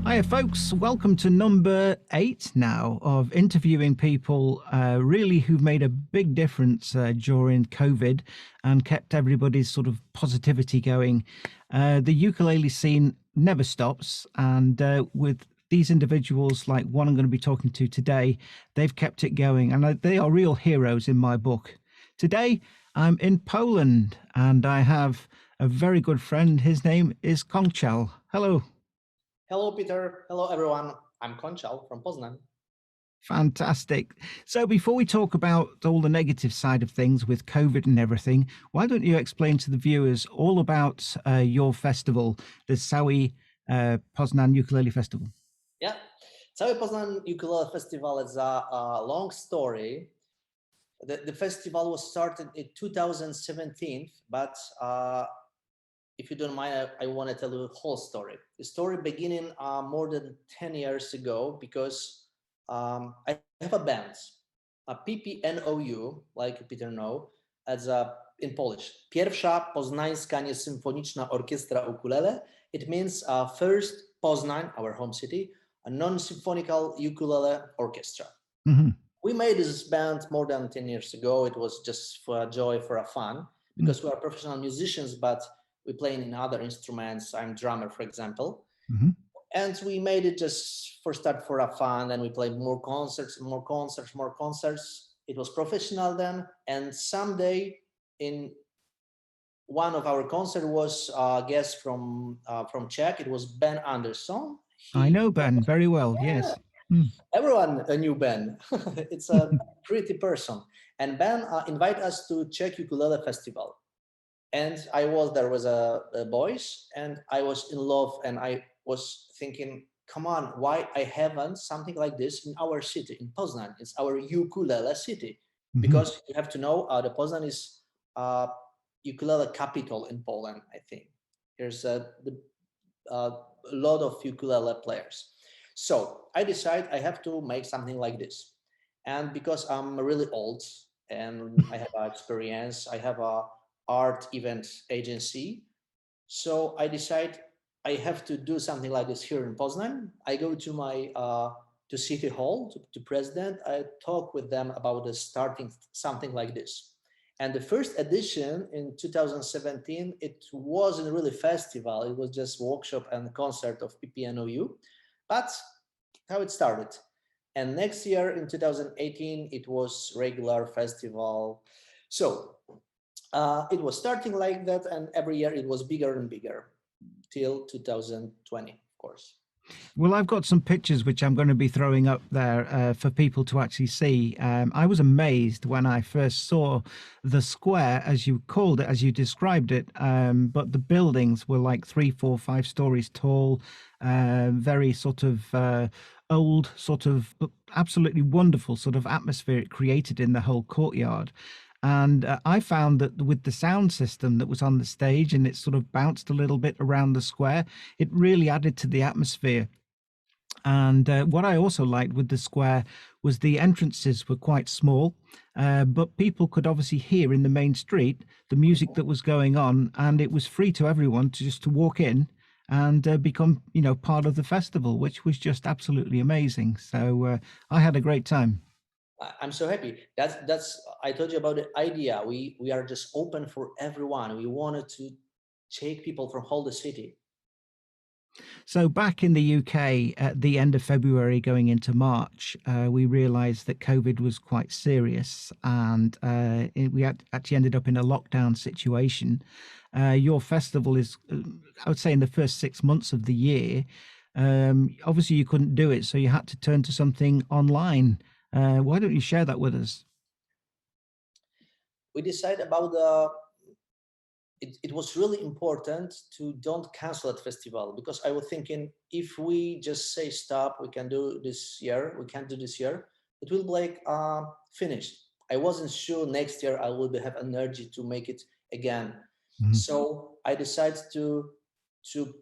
Hiya, folks. Welcome to number 8 now of interviewing people really who've made a big difference during COVID and kept everybody's sort of positivity going. The ukulele scene never stops, and with these individuals like one I'm going to be talking to today, they've kept it going, and they are real heroes in my book. Today, I'm in Poland, and I have a very good friend. His name is Konczal. Hello. Hello, Peter. Hello, everyone. I'm Konczal from Poznan. Fantastic. So before we talk about all the negative side of things with COVID and everything, why don't you explain to the viewers all about your festival, the Caly Poznan Ukulele Festival? Yeah, Cały Poznan Ukulele Festival is a long story. The festival was started in 2017, but if you don't mind, I want to tell you the whole story. The story beginning more than 10 years ago, because I have a band, a PPNOU, like Peter know, as in Polish. Pierwsza Poznańska Niesymfoniczna Orkiestra Ukulele. It means first Poznań, our home city, a non-symphonical ukulele orchestra. Mm-hmm. We made this band more than 10 years ago. It was just for a joy, for a fun, because we are professional musicians, but we play in other instruments. I'm drummer, for example. Mm-hmm. And we made it just for a fun, and we played more concerts. It was professional then. And someday in one of our concerts was a guest from Czech. It was Ben Anderson. I know Ben very well, yes. Everyone knew Ben. It's a pretty person. And Ben invited us to Czech Ukulele Festival. And there was a boys, and I was in love, and I was thinking, come on, why I haven't something like this in our city, in Poznan? It's our ukulele city. Mm-hmm. Because you have to know, the Poznan is ukulele capital in Poland, I think. There's a lot of ukulele players. So I decided I have to make something like this. And because I'm really old and I have experience, I have a art event agency. So I decide I have to do something like this here in Poznan. I go to my to City Hall, to president. I talk with them about starting something like this. And the first edition in 2017, it wasn't really festival. It was just workshop and concert of PPNOU. But how it started. And next year in 2018, it was regular festival. So it was starting like that, and every year it was bigger and bigger till 2020, of course. Well, I've got some pictures which I'm going to be throwing up there for people to actually see. I was amazed when I first saw the square, as you called it, as you described it, but the buildings were like 3, 4, 5 stories tall, very sort of old, sort of absolutely wonderful sort of atmosphere it created in the whole courtyard. And I found that with the sound system that was on the stage, and it sort of bounced a little bit around the square, it really added to the atmosphere. And what I also liked with the square was the entrances were quite small, but people could obviously hear in the main street the music that was going on, and it was free to everyone to just to walk in and become, part of the festival, which was just absolutely amazing. So I had a great time. I'm so happy. That's I told you about the idea. We are just open for everyone. We wanted to take people from whole the city. So back in the UK at the end of February going into March, we realised that COVID was quite serious, and we actually ended up in a lockdown situation. Your festival is, I would say, in the first 6 months of the year. Obviously, you couldn't do it, so you had to turn to something online. Why don't you share that with us? We decided about it was really important to don't cancel that festival, because I was thinking, if we just say stop, we can't do this year, it will be like finished. I wasn't sure next year I will have energy to make it again. Mm-hmm. So I decided to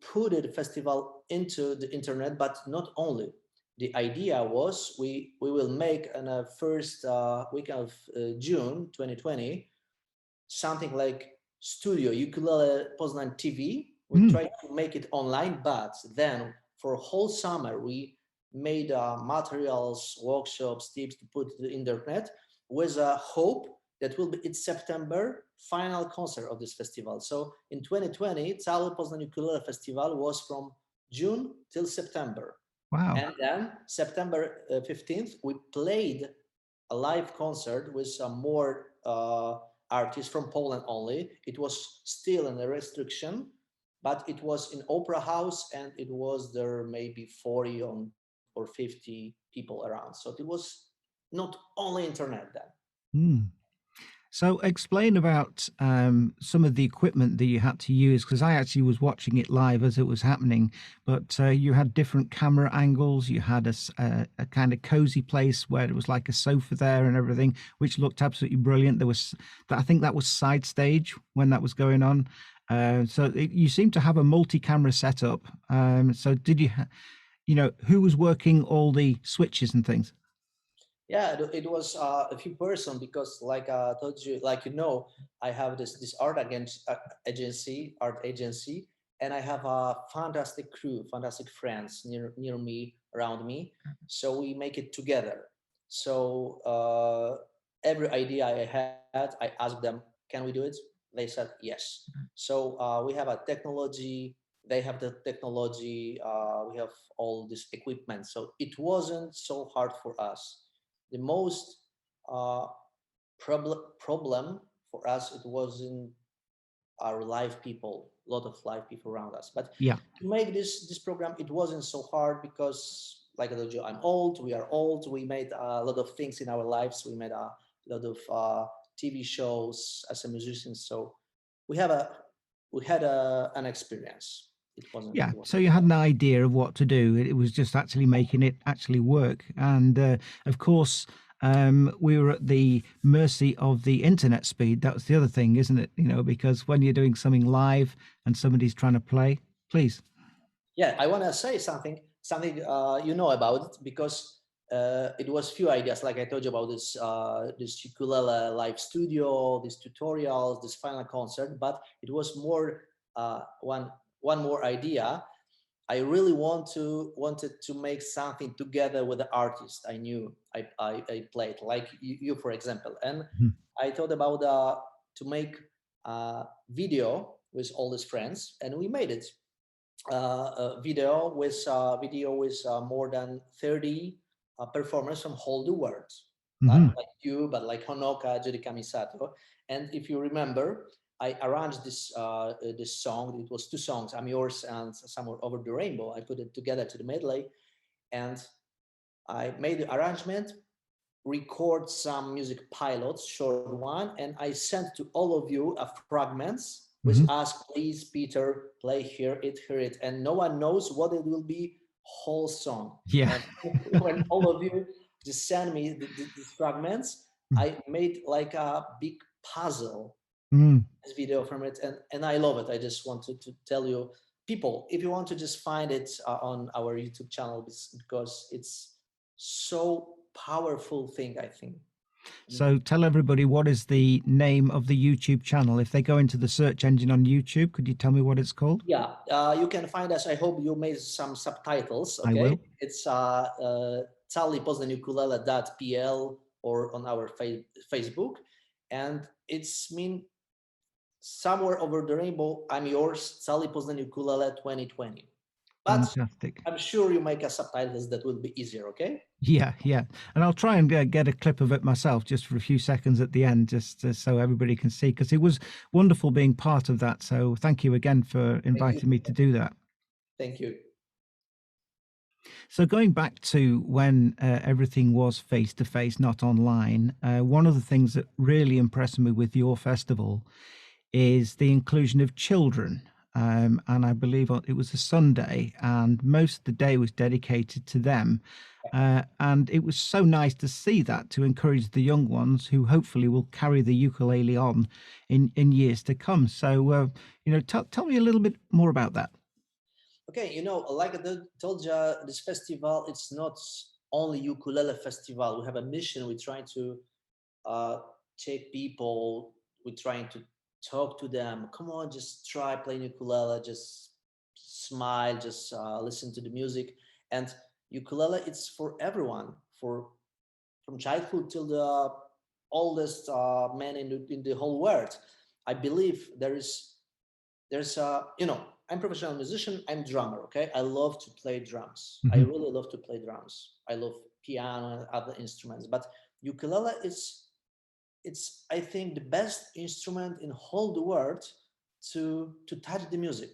put the festival into the internet, but not only. The idea was we will make in the first week of June 2020 something like studio Ukulele Poznan TV. We tried to make it online, but then for whole summer, we made materials, workshops, tips to put to the internet with a hope that will be its September final concert of this festival. So in 2020, Caly Poznan Ukulele Festival was from June till September. Wow. And then September 15th, we played a live concert with some more artists from Poland only. It was still in a restriction, but it was in Opera House and it was there maybe 40 or 50 people around. So it was not only internet then. Hmm. So explain about some of the equipment that you had to use, because I actually was watching it live as it was happening, but you had different camera angles. You had a kind of cozy place where it was like a sofa there and everything, which looked absolutely brilliant. There was, I think that was side stage when that was going on. You seem to have a multi-camera setup. So did you, who was working all the switches and things? Yeah, it was a few person because, like I told you, like I have this art agency, and I have a fantastic crew, fantastic friends near me, around me. So we make it together. So every idea I had, I asked them, "Can we do it?" They said yes. So we have a technology. They have the technology. We have all this equipment. So it wasn't so hard for us. The most uh, problem for us, it wasn't our live people, a lot of live people around us, but Yeah. to make this program, it wasn't so hard because, like I told you, I'm old, we are old, we made a lot of things in our lives, we made a lot of TV shows as a musician, so we have a we had an experience. Yeah, It so wasn't you had an idea of what to do. It was just actually making it actually work. And of course, we were at the mercy of the internet speed. That's the other thing, isn't it? Because when you're doing something live and somebody's trying to play, please. Yeah, I want to say something about it because it was few ideas, like I told you about this ukulele live studio, these tutorials, this final concert, but it was more one more idea. I really wanted to make something together with the artist I knew I played, like you, for example, and Mhm. I thought about to make a video with all his friends, and we made it video with more than 30 performers from whole the world, Mhm. like you, but like Honoka, Judy Kamisato. And if you remember, I arranged this song. It was two songs, "I'm Yours" and "Somewhere Over the Rainbow." I put it together to the medley, and I made the arrangement, record some music pilots, short one, and I sent to all of you a fragments with Mhm. "Ask Please Peter, play hear it," and no one knows what it will be whole song. Yeah. And when all of you just send me these fragments, I made like a big puzzle Mm. this video from it, and I love it. I just wanted to tell you, people, if you want to just find it on our YouTube channel, because it's so powerful thing, I think. So tell everybody, what is the name of the YouTube channel? If they go into the search engine on YouTube, could you tell me what it's called? Yeah, you can find us. I hope you made some subtitles. I Okay, will. it's Caly Poznan Ukulele.pl or on our Facebook, and it's mean somewhere over the rainbow. I'm yours, Caly Poznan Ukulele 2020. But Fantastic. I'm sure you make a subtitles that will be easier. Okay. Yeah, yeah. And I'll try and get a clip of it myself just for a few seconds at the end, just so everybody can see, because it was wonderful being part of that. So thank you again for Thank you. inviting me to do that. Thank you. So going back to when everything was face to face, not online, one of the things that really impressed me with your festival is the inclusion of children. And I believe it was a Sunday, and most of the day was dedicated to them. And it was so nice to see that, to encourage the young ones who hopefully will carry the ukulele on in years to come. So, tell me a little bit more about that. Okay, like I told you, this festival, it's not only ukulele festival. We have a mission. We're trying to uh, take people. We're trying to talk to them. Come on, just try playing ukulele. Just smile, just listen to the music. And ukulele, it's for everyone, from childhood till the oldest man in the whole world. I believe there's I'm professional musician, I'm drummer. Okay, I love to play drums. I Hmm. really love to play drums. I love piano and other instruments, but ukulele is, it's, I think, the best instrument in whole the world to touch the music.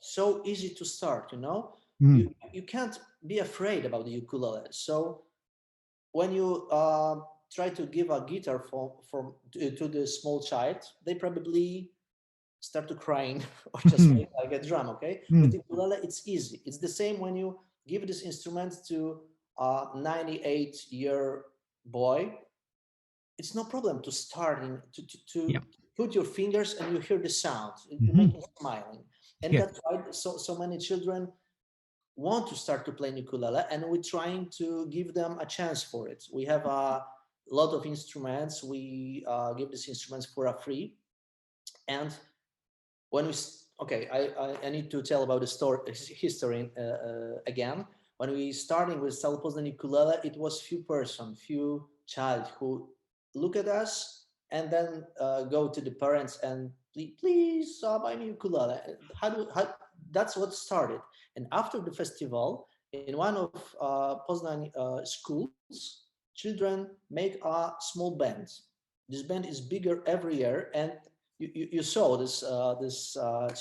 So easy to start, Mm. you can't be afraid about the ukulele. So when you try to give a guitar to the small child, they probably start to crying or just like a drum. Okay, with Mm. ukulele it's easy. It's the same when you give this instrument to a 98-year boy. It's no problem to start to Yeah. put your fingers and you hear the sound. You Hmm. make it smiling, and Yeah. that's why so many children want to start to play ukulele, and we're trying to give them a chance for it. We have a lot of instruments. We give these instruments for a free. And when okay, I need to tell about the story history again. When we starting with Caly Poznan ukulele, it was few child who look at us and then go to the parents and please buy me ukulele. How that's what started. And after the festival, in one of Poznan schools, children make a small band. This band is bigger every year, and you saw this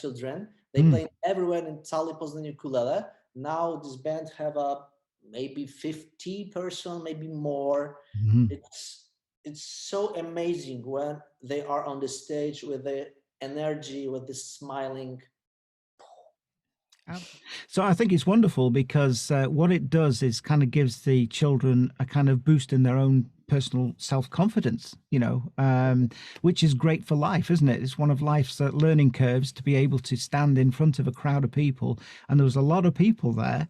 children. They Mm. play everywhere in Caly Poznan ukulele. Now this band have a maybe 50 person, maybe more. Hmm. It's so amazing when they are on the stage with the energy, with the smiling. So I think it's wonderful because what it does is kind of gives the children a kind of boost in their own personal self-confidence, which is great for life, isn't it? It's one of life's learning curves to be able to stand in front of a crowd of people. And there was a lot of people there.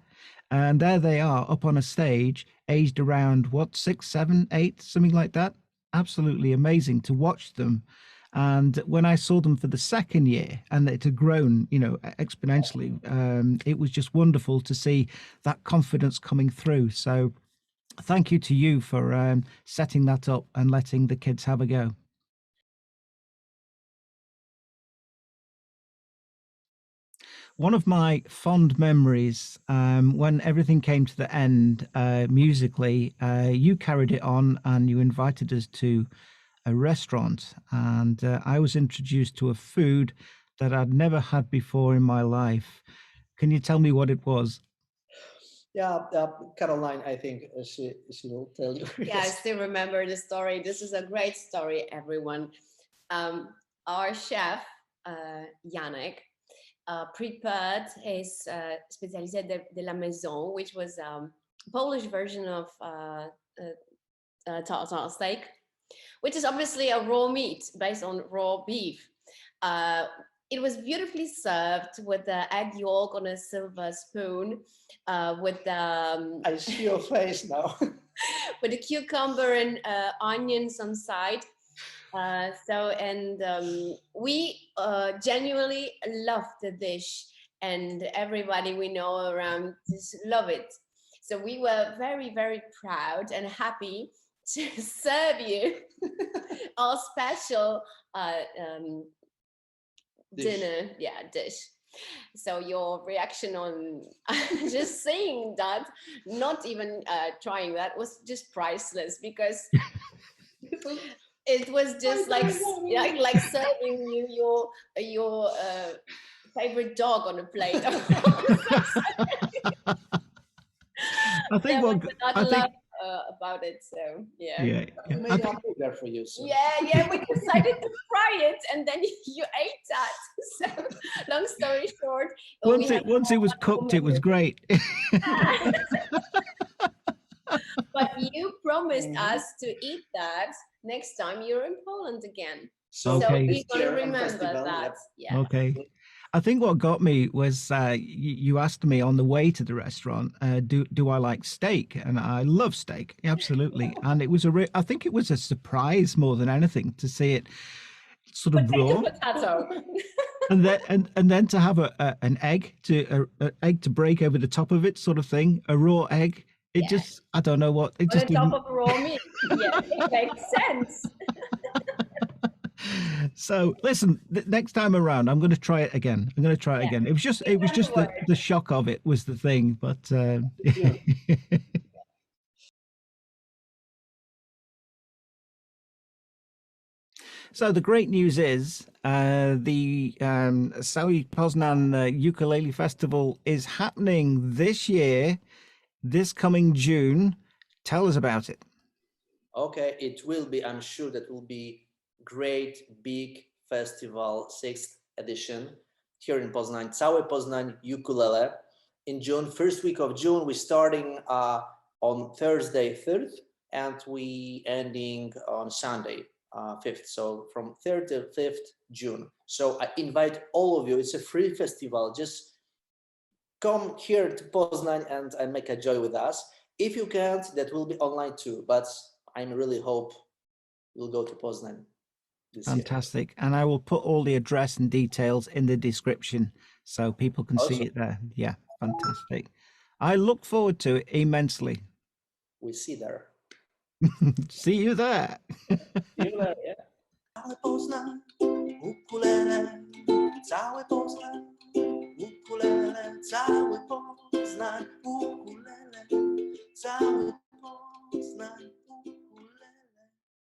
And there they are up on a stage, aged around what, 6, 7, 8, something like that. Absolutely amazing to watch them. And when I saw them for the second year and it had grown, exponentially, it was just wonderful to see that confidence coming through. So thank you to you for setting that up and letting the kids have a go. One of my fond memories, when everything came to the end musically, you carried it on and you invited us to a restaurant, and I was introduced to a food that I'd never had before in my life. Can you tell me what it was? Yeah, Caroline, I think she will tell you. Yeah, I Yes. still remember the story. This is a great story, everyone. Our chef, Janek, prepared his spécialité de la maison, which was a Polish version of tartar steak, which is obviously a raw meat based on raw beef. Uh, it was beautifully served with the egg yolk on a silver spoon, with the I see your face now. with the cucumber and onions on side. We genuinely love the dish, and everybody we know around just love it. So we were very, very proud and happy to serve you our special dinner, dish. So your reaction on just saying that, not even trying that, was just priceless, because it was just like serving you your favorite dog on a plate. I think There was what a lot I of think, love about it. So yeah. yeah, We yeah. made a burger for you. So. Yeah, we decided to try it, and then you ate that. So, long story short, we had Once it was cooked, it was great. but you promised Mhm. us to eat that next time you're in Poland again. So So Okay. we're gonna year on remember festival, that. yeah. Yeah. Okay. I think what got me was you asked me on the way to the restaurant, do I like steak? And I love steak, absolutely. And it was I think it was a surprise more than anything to see it sort of Potato, raw. potato. and then to have an egg a egg to break over the top of it, sort of thing, a raw egg. It Yeah. just, I don't know what it On just the top didn't. of raw meat. Yeah, it makes sense. So listen, next time around, I'm going to try it again. I'm going to try it Yeah. again. It was just Afterwards. the shock of it was the thing, but so the great news is the Caly Poznan Ukulele Festival is happening this year, this coming June. Tell us about it. Okay, it will be, I'm sure that will be great, big festival, 6th edition here in Poznań, Cały Poznań Ukulele. In June, first week of June, we're starting on Thursday 3rd, and we ending on Sunday 5th. So from 3rd to 5th June. So I invite all of you, it's a free festival, just come here to Poznań and make a joy with us. If you can't, that will be online too, but I really hope you'll go to Poznań this year. Fantastic. And I will put all the address and details in the description so people can see Awesome. it there. Yeah, fantastic. I look forward to it immensely. We see there. See you there. See you there, yeah. Cały Poznań, ukulele, cały Poznań, ukulele, cały Poznań, ukulele.